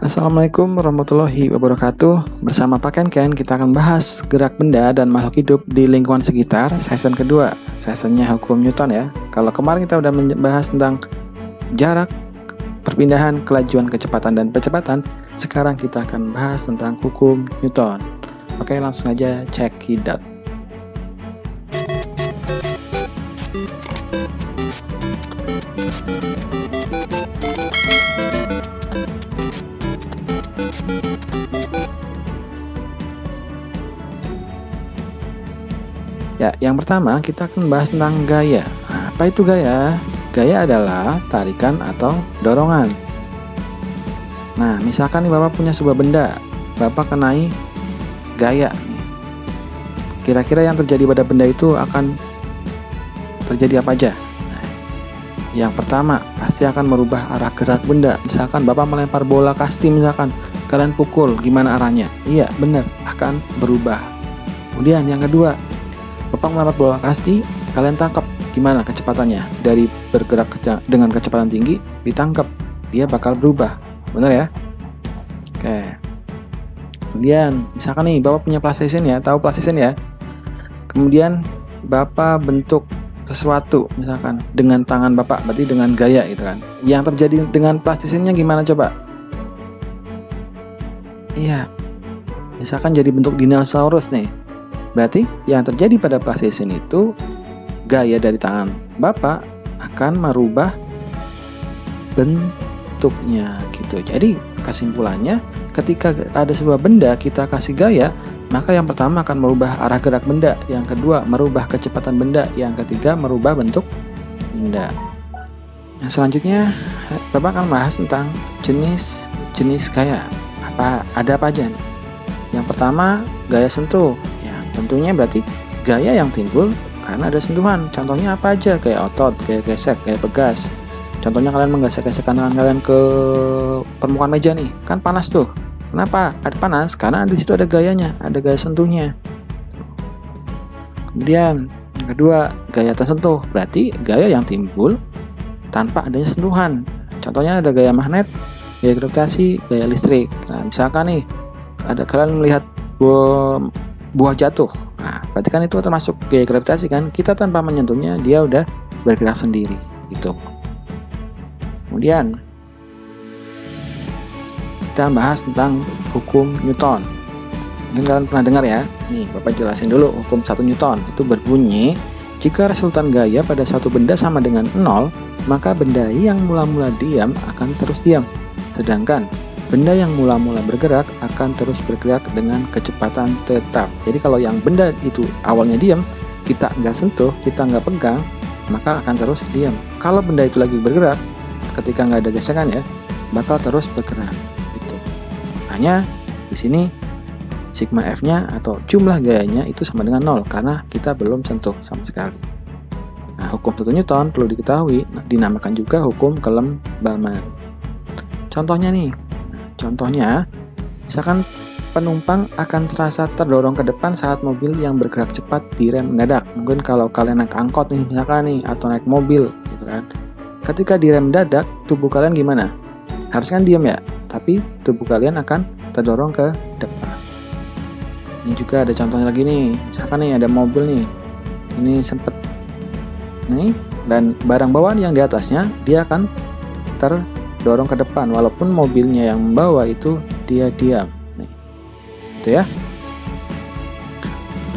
Assalamualaikum warahmatullahi wabarakatuh. Bersama Pak Ken, kita akan bahas gerak benda dan makhluk hidup di lingkungan sekitar. Season kedua, seasonnya hukum Newton ya. Kalau kemarin kita udah membahas tentang jarak, perpindahan, kelajuan, kecepatan, dan percepatan, sekarang kita akan bahas tentang hukum Newton. Oke, langsung aja check it out. Ya, yang pertama kita akan bahas tentang gaya. Nah, apa itu gaya? Gaya adalah tarikan atau dorongan. Nah, misalkan nih Bapak punya sebuah benda, Bapak kenai gaya nih. Kira-kira yang terjadi pada benda itu akan terjadi apa aja? Nah, yang pertama, pasti akan merubah arah gerak benda. Misalkan Bapak melempar bola kasti, misalkan kalian pukul, gimana arahnya? Iya, benar, akan berubah. Kemudian yang kedua, Bapak melempar bola kasti, kalian tangkap, gimana kecepatannya? Dari bergerak dengan kecepatan tinggi, ditangkap, dia bakal berubah. Benar ya? Oke. Kemudian, misalkan nih, Bapak punya PlayStation ya, tahu PlayStation ya? Kemudian, Bapak bentuk sesuatu, misalkan, dengan tangan Bapak, berarti dengan gaya gitu kan. Yang terjadi dengan PlayStation-nya gimana coba? Iya, misalkan jadi bentuk dinosaurus nih. Berarti yang terjadi pada PlayStation itu gaya dari tangan Bapak akan merubah bentuknya gitu. Jadi kesimpulannya, ketika ada sebuah benda kita kasih gaya, maka yang pertama akan merubah arah gerak benda, yang kedua merubah kecepatan benda, yang ketiga merubah bentuk benda. Nah, selanjutnya Bapak akan bahas tentang jenis gaya. Ada apa aja nih? Yang pertama, gaya sentuh. Tentunya berarti gaya yang timbul karena ada sentuhan. Contohnya apa aja? Kayak otot, kayak gesek, kayak pegas. Contohnya kalian menggesek-gesek tangan kalian ke permukaan meja nih, kan panas tuh. Kenapa ada panas? Karena di situ ada gayanya, ada gaya sentuhnya. Kemudian yang kedua, gaya tersentuh. Berarti gaya yang timbul tanpa adanya sentuhan. Contohnya ada gaya magnet, gaya gravitasi, gaya listrik. Nah, misalkan nih ada kalian melihat buah jatuh, nah berarti kan itu termasuk gaya gravitasi kan, kita tanpa menyentuhnya dia udah bergerak sendiri gitu. Kemudian kita bahas tentang hukum Newton. Mungkin kalian pernah dengar ya. Nih Bapak jelasin dulu. Hukum 1 Newton itu berbunyi, jika resultan gaya pada suatu benda sama dengan 0, maka benda yang mula-mula diam akan terus diam, sedangkan benda yang mula-mula bergerak akan terus bergerak dengan kecepatan tetap. Jadi kalau yang benda itu awalnya diam, kita nggak sentuh, kita nggak pegang, maka akan terus diam. Kalau benda itu lagi bergerak, ketika nggak ada gesekan ya, bakal terus bergerak. Gitu. Hanya di sini sigma F-nya atau jumlah gayanya itu sama dengan 0 karena kita belum sentuh sama sekali. Nah, hukum 1 Newton perlu diketahui dinamakan juga hukum kelembaman. Contohnya nih. Contohnya, misalkan penumpang akan terasa terdorong ke depan saat mobil yang bergerak cepat direm mendadak. Mungkin kalau kalian naik angkot nih, misalkan nih, atau naik mobil, gitu kan. Ketika direm mendadak, tubuh kalian gimana? Harusnya kan diam ya, tapi tubuh kalian akan terdorong ke depan. Ini juga ada contohnya lagi nih, misalkan nih ada mobil nih, ini sempet nih, dan barang bawaan yang di atasnya dia akan terdorong ke depan walaupun mobilnya yang membawa itu dia diam nih. Itu ya.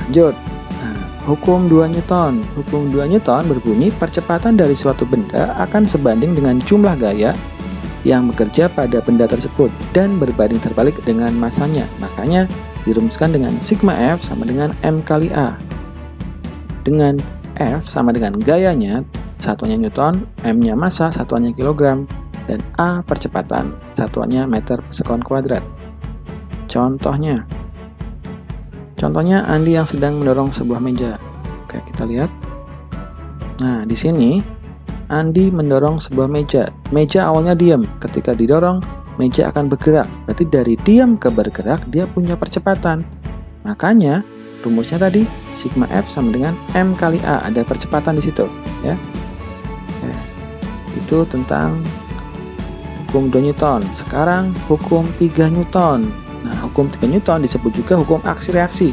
Lanjut. Nah, hukum 2 Newton. Hukum 2 Newton berbunyi percepatan dari suatu benda akan sebanding dengan jumlah gaya yang bekerja pada benda tersebut dan berbanding terbalik dengan masanya. Makanya dirumuskan dengan sigma F sama dengan M kali A. Dengan F sama dengan gayanya, satuannya Newton, M-nya massa, satuannya kilogram, dan A percepatan, satuannya meter per sekon kuadrat. Contohnya Andi yang sedang mendorong sebuah meja. Oke, kita lihat. Nah, di sini Andi mendorong sebuah meja. Meja awalnya diam. Ketika didorong, meja akan bergerak. Berarti dari diam ke bergerak, dia punya percepatan. Makanya rumusnya tadi sigma F sama dengan M kali A. Ada percepatan di situ, ya. Itu tentang hukum 2 Newton. Sekarang hukum 3 Newton. Nah, hukum 3 Newton disebut juga hukum aksi reaksi.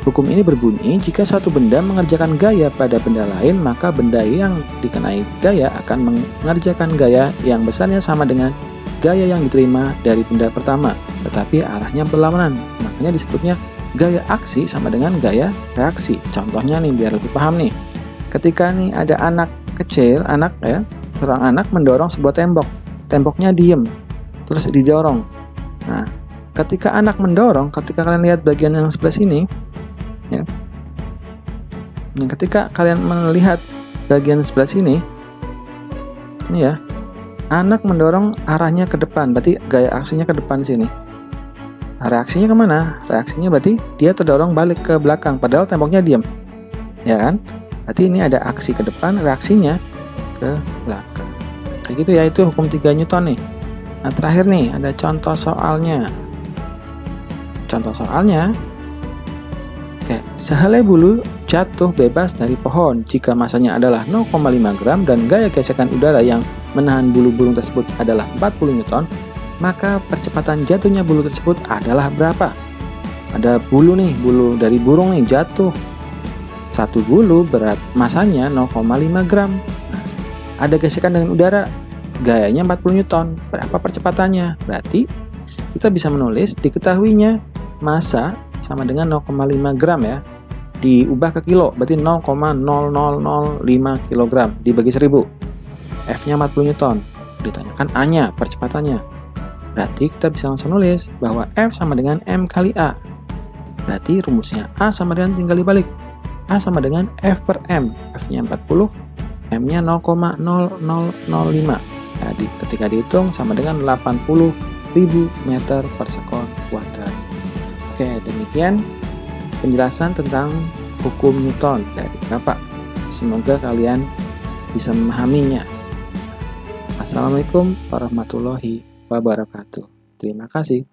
Hukum ini berbunyi, jika suatu benda mengerjakan gaya pada benda lain, maka benda yang dikenai gaya akan mengerjakan gaya yang besarnya sama dengan gaya yang diterima dari benda pertama, tetapi arahnya berlawanan. Makanya disebutnya gaya aksi sama dengan gaya reaksi. Contohnya nih, biar lebih paham nih. Ketika nih ada anak kecil, seorang anak mendorong sebuah tembok. Temboknya diem, terus didorong. Nah, ketika anak mendorong, ketika kalian lihat bagian yang sebelah sini, ya. Nah, ketika kalian melihat bagian sebelah sini, ini ya, anak mendorong arahnya ke depan, berarti gaya aksinya ke depan sini. Nah, reaksinya kemana? Reaksinya berarti dia terdorong balik ke belakang, padahal temboknya diam, ya kan? Berarti ini ada aksi ke depan, reaksinya ke belakang. Kayak gitu ya, itu hukum 3 Newton nih. Nah, terakhir nih, ada contoh soalnya. Contoh soalnya, sehelai bulu jatuh bebas dari pohon jika masanya adalah 0,5 gram dan gaya gesekan udara yang menahan bulu burung tersebut adalah 40 Newton, maka percepatan jatuhnya bulu tersebut adalah berapa? Ada bulu nih, bulu dari burung nih jatuh. Satu bulu berat masanya 0,5 gram. Nah, ada gesekan dengan udara, gayanya 40 Newton. Berapa percepatannya? Berarti kita bisa menulis diketahuinya massa sama dengan 0,5 gram ya, diubah ke kilo, berarti 0,0005 kg dibagi 1000. F-nya 40 Newton. Ditanyakan A-nya, percepatannya. Berarti kita bisa langsung nulis bahwa F sama dengan M kali A. Berarti rumusnya A sama dengan, tinggal dibalik. A sama dengan F per M. F-nya 40, M-nya 0,0005. Jadi ketika dihitung sama dengan 80.000 meter per sekon kuadrat. Oke, demikian penjelasan tentang hukum Newton dari Bapak. Semoga kalian bisa memahaminya. Assalamualaikum warahmatullahi wabarakatuh. Terima kasih.